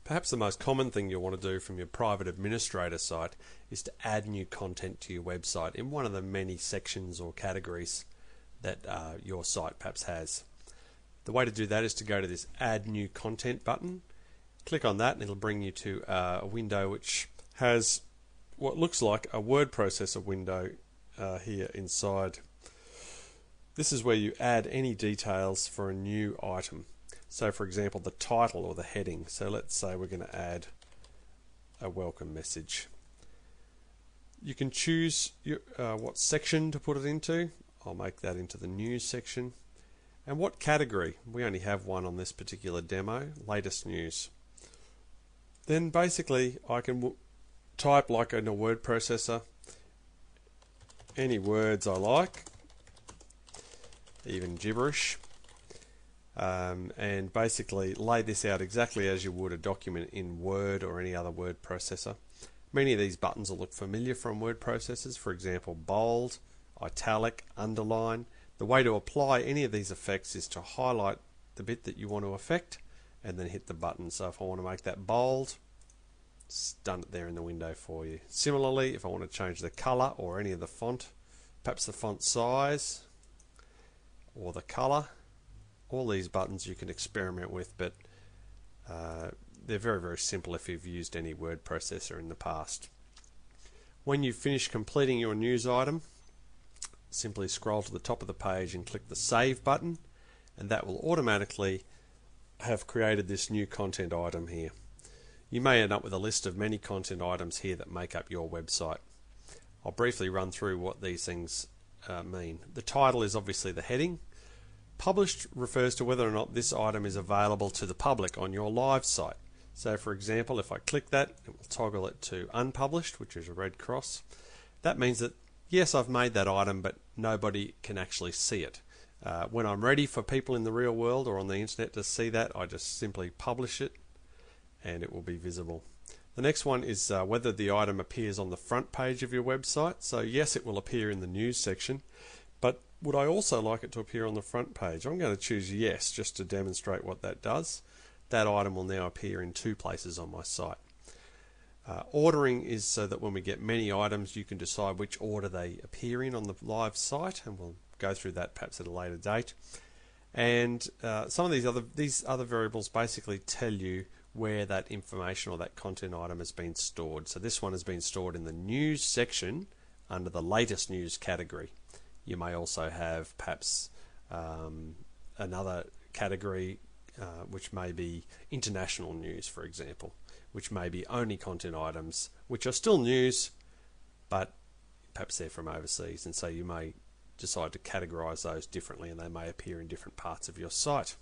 Perhaps the most common thing you'll want to do from your private administrator site is to add new content to your website in one of the many sections or categories that your site perhaps has. The way to do that is to go to this Add New Content button, click on that, and it'll bring you to a window which has what looks like a word processor window here inside. This is where you add any details for a new item. So for example, the title or the heading. So let's say we're going to add a welcome message. You can choose what section to put it into. I'll make that into the news section. And what category? We only have one on this particular demo, latest news. Then basically I can type like in a word processor any words I like, even gibberish. And basically lay this out exactly as you would a document in Word or any other word processor. Many of these buttons will look familiar from word processors, for example bold, italic, underline. The way to apply any of these effects is to highlight the bit that you want to affect and then hit the button. So if I want to make that bold, it's done it there in the window for you. Similarly, if I want to change the color or any of the font, perhaps the font size or the color, all these buttons you can experiment with, but they're very, very simple if you've used any word processor in the past. When you've finished completing your news item, simply scroll to the top of the page and click the Save button, and that will automatically have created this new content item here. You may end up with a list of many content items here that make up your website. I'll briefly run through what these things mean. The title is obviously the heading. Published refers to whether or not this item is available to the public on your live site. So for example, if I click that, it will toggle it to unpublished, which is a red cross. That means that yes, I've made that item, but nobody can actually see it. When I'm ready for people in the real world or on the internet to see that, I just simply publish it and it will be visible. The next one is whether the item appears on the front page of your website. So yes, it will appear in the news section, but would I also like it to appear on the front page? I'm going to choose yes, just to demonstrate what that does. That item will now appear in two places on my site. Ordering is so that when we get many items, you can decide which order they appear in on the live site, and we'll go through that perhaps at a later date. And some of these other variables basically tell you where that information or that content item has been stored. So this one has been stored in the news section under the latest news category. You may also have perhaps another category which may be international news, for example, which may be only content items which are still news, but perhaps they're from overseas, and so you may decide to categorize those differently and they may appear in different parts of your site.